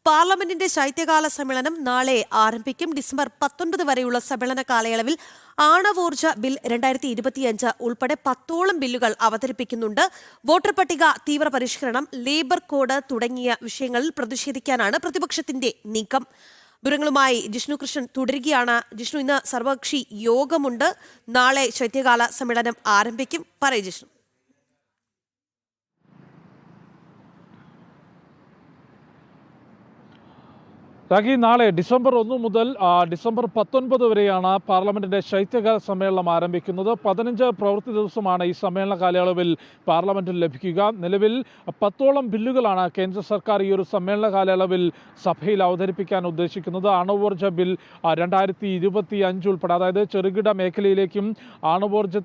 പാർലമെന്റിന്റെ ശൈത്യകാല സമ്മേളനം നാളെ ആരംഭിക്കും. ഡിസംബർ 19 വരെയുള്ള സമ്മേളന കാലയളവിൽ ആണവോർജ ബിൽ 2025 ഉൾപ്പെടെ 10ഓളം ബില്ലുകൾ അവതരിപ്പിക്കുന്നുണ്ട്. വോട്ടർ പട്ടിക തീവ്രപരിഷ്കരണം, ലേബർ കോഡ് തുടങ്ങിയ വിഷയങ്ങളിൽ പ്രതിഷേധിക്കാനാണ് പ്രതിപക്ഷത്തിന്റെ നീക്കം. വിവരങ്ങളുമായി ജിഷ്ണു കൃഷ്ണൻ തുടരുകയാണ്. ജിഷ്ണു, ഇന്ന് സർവകക്ഷി യോഗമുണ്ട്. നാളെ ശൈത്യകാല സമ്മേളനം ആരംഭിക്കും. പറയൂ ജിഷ്ണു. നാളെ ഡിസംബർ 1 മുതൽ ഡിസംബർ 19 വരെയാണ് പാർലമെന്റിന്റെ ശൈത്യകാല സമ്മേളനം ആരംഭിക്കുന്നത്. 15 പ്രവൃത്തി ദിവസമാണ് ഈ സമ്മേളന കാലയളവിൽ പാർലമെന്റിൽ ലഭിക്കുക. നിലവിൽ 10ഓളം ബില്ലുകളാണ് കേന്ദ്ര സർക്കാർ ഈ ഒരു സമ്മേളന കാലയളവിൽ സഭയിൽ അവതരിപ്പിക്കാൻ ഉദ്ദേശിക്കുന്നത്. ആണവോർജ ബിൽ 2025 ഉൾപ്പെടെ, അതായത് ചെറുകിട മേഖലയിലേക്കും ആണവോർജ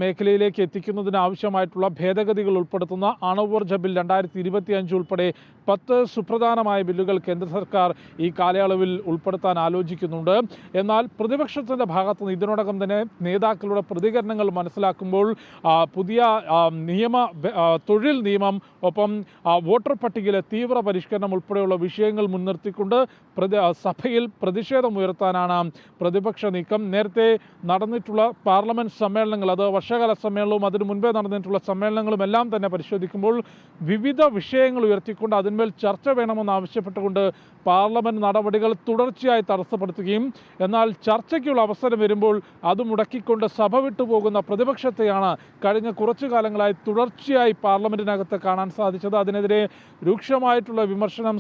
മേഖലയിലേക്ക് എത്തിക്കുന്നതിന് ആവശ്യമായിട്ടുള്ള ഭേദഗതികൾ ഉൾപ്പെടുത്തുന്ന ആണവോർജ ബിൽ 2025 ഉൾപ്പെടെ 10 സുപ്രധാനമായ ബില്ലുകൾ കേന്ദ്ര സർക്കാർ ഈ കാലയളവിൽ ഉൾപ്പെടുത്താൻ ആലോചിക്കുന്നുണ്ട്. എന്നാൽ പ്രതിപക്ഷത്തിൻ്റെ ഭാഗത്തുനിന്ന് ഇതിനോടകം തന്നെ നേതാക്കളുടെ പ്രതികരണങ്ങൾ മനസ്സിലാക്കുമ്പോൾ പുതിയ തൊഴിൽ നിയമം, ഒപ്പം വോട്ടർ പട്ടികയിലെ തീവ്ര പരിഷ്കരണം ഉൾപ്പെടെയുള്ള വിഷയങ്ങൾ മുൻനിർത്തിക്കൊണ്ട് സഭയിൽ പ്രതിഷേധമുയർത്താനാണ് പ്രതിപക്ഷ നീക്കം. നേരത്തെ നടന്നിട്ടുള്ള പാർലമെന്റ് സമ്മേളനങ്ങൾ, അത് വർഷകാല സമ്മേളനവും അതിനു മുൻപേ നടന്നിട്ടുള്ള സമ്മേളനങ്ങളും എല്ലാം തന്നെ പരിശോധിക്കുമ്പോൾ വിവിധ വിഷയങ്ങൾ ഉയർത്തിക്കൊണ്ട് അതിന്മേൽ ചർച്ച വേണമെന്ന് ആവശ്യപ്പെട്ടുകൊണ്ട് പാർലമെന്റ് നടപടികൾ തുടർച്ചയായി തടസ്സപ്പെടുത്തുകയും, എന്നാൽ ചർച്ചയ്ക്കുള്ള അവസരം വരുമ്പോൾ അത് മുടക്കിക്കൊണ്ട് സഭ വിട്ടുപോകുന്ന പ്രതിപക്ഷത്തെയാണ് കഴിഞ്ഞ കുറച്ചു കാലങ്ങളായി തുടർച്ചയായി പാർലമെന്റിനകത്ത് കാണാൻ സാധിച്ചത്. അതിനെതിരെ രൂക്ഷമായിട്ടുള്ള വിമർശനം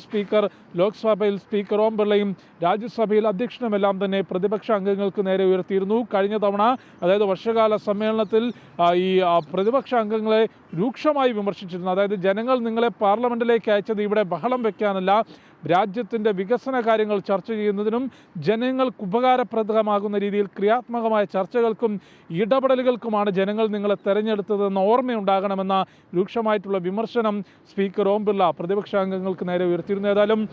ലോക്സഭയിൽ സ്പീക്കർ ഓം ബിർളയും രാജ്യസഭയിൽ അധ്യക്ഷനുമെല്ലാം തന്നെ പ്രതിപക്ഷ അംഗങ്ങൾക്ക് നേരെ ഉയർത്തിയിരുന്നു. കഴിഞ്ഞ തവണ, അതായത് വർഷകാല സമ്മേളനത്തിൽ ഈ പ്രതിപക്ഷ അംഗങ്ങളെ രൂക്ഷമായി വിമർശിച്ചിരുന്നു. അതായത് ജനങ്ങൾ നിങ്ങളെ പാർലമെന്റിലേക്ക് അയച്ചത് ഇവിടെ ബഹളം വെക്കാനല്ല, രാജ്യത്തിൻ്റെ വികസന കാര്യങ്ങൾ ചർച്ച ചെയ്യുന്നതിനും ജനങ്ങൾക്ക് ഉപകാരപ്രദമാകുന്ന രീതിയിൽ ക്രിയാത്മകമായ ചർച്ചകൾക്കും ഇടപെടലുകൾക്കുമാണ് ജനങ്ങൾ നിങ്ങളെ തെരഞ്ഞെടുത്തതെന്ന ഓർമ്മയുണ്ടാകണമെന്ന രൂക്ഷമായിട്ടുള്ള വിമർശനം സ്പീക്കർ ഓം ബിർള പ്രതിപക്ഷ അംഗങ്ങൾക്ക് നേരെ ഉയർത്തിയിരുന്നു. ഏതായാലും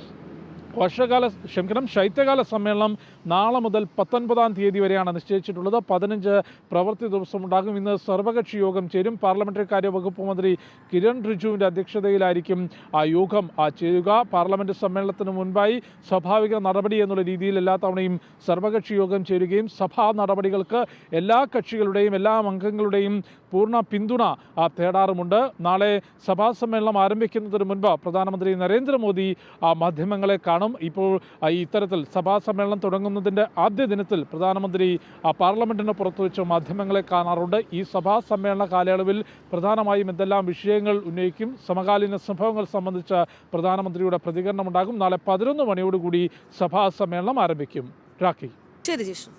ശൈത്യകാല സമ്മേളനം നാളെ മുതൽ 19-ാം തീയതി വരെയാണ് നിശ്ചയിച്ചിട്ടുള്ളത്. 15 പ്രവൃത്തി ദിവസമുണ്ടാകും. ഇന്ന് സർവകക്ഷി യോഗം ചേരും. പാർലമെന്ററി കാര്യ വകുപ്പ് മന്ത്രി കിരൺ റിജിജുവിൻ്റെ അധ്യക്ഷതയിലായിരിക്കും ആ യോഗം ചേരുക. പാർലമെന്റ് സമ്മേളനത്തിന് മുൻപായി സ്വാഭാവിക നടപടി എന്നുള്ള രീതിയിൽ എല്ലാ തവണയും സർവകക്ഷി യോഗം ചേരുകയും സഭാ നടപടികൾക്ക് എല്ലാ കക്ഷികളുടെയും എല്ലാ അംഗങ്ങളുടെയും പൂർണ്ണ പിന്തുണ തേടാറുമുണ്ട്. നാളെ സഭാ സമ്മേളനം ആരംഭിക്കുന്നതിന് മുൻപ് പ്രധാനമന്ത്രി നരേന്ദ്രമോദി മാധ്യമങ്ങളെ കാണും. ഇപ്പോൾ ഇത്തരത്തിൽ സഭാ സമ്മേളനം തുടങ്ങുന്നതിൻ്റെ ആദ്യ ദിനത്തിൽ പ്രധാനമന്ത്രി പാർലമെന്റിന് പുറത്തുവെച്ച് മാധ്യമങ്ങളെ കാണാറുണ്ട്. ഈ സഭാ സമ്മേളന കാലയളവിൽ പ്രധാനമായും എന്തെല്ലാം വിഷയങ്ങൾ ഉന്നയിക്കും, സമകാലീന സംഭവങ്ങൾ സംബന്ധിച്ച് പ്രധാനമന്ത്രിയുടെ പ്രതികരണമുണ്ടാകും. നാളെ 11 മണിയോടുകൂടി സഭാ സമ്മേളനം ആരംഭിക്കും. രാഖി. ശരി ജിഷ്ണു.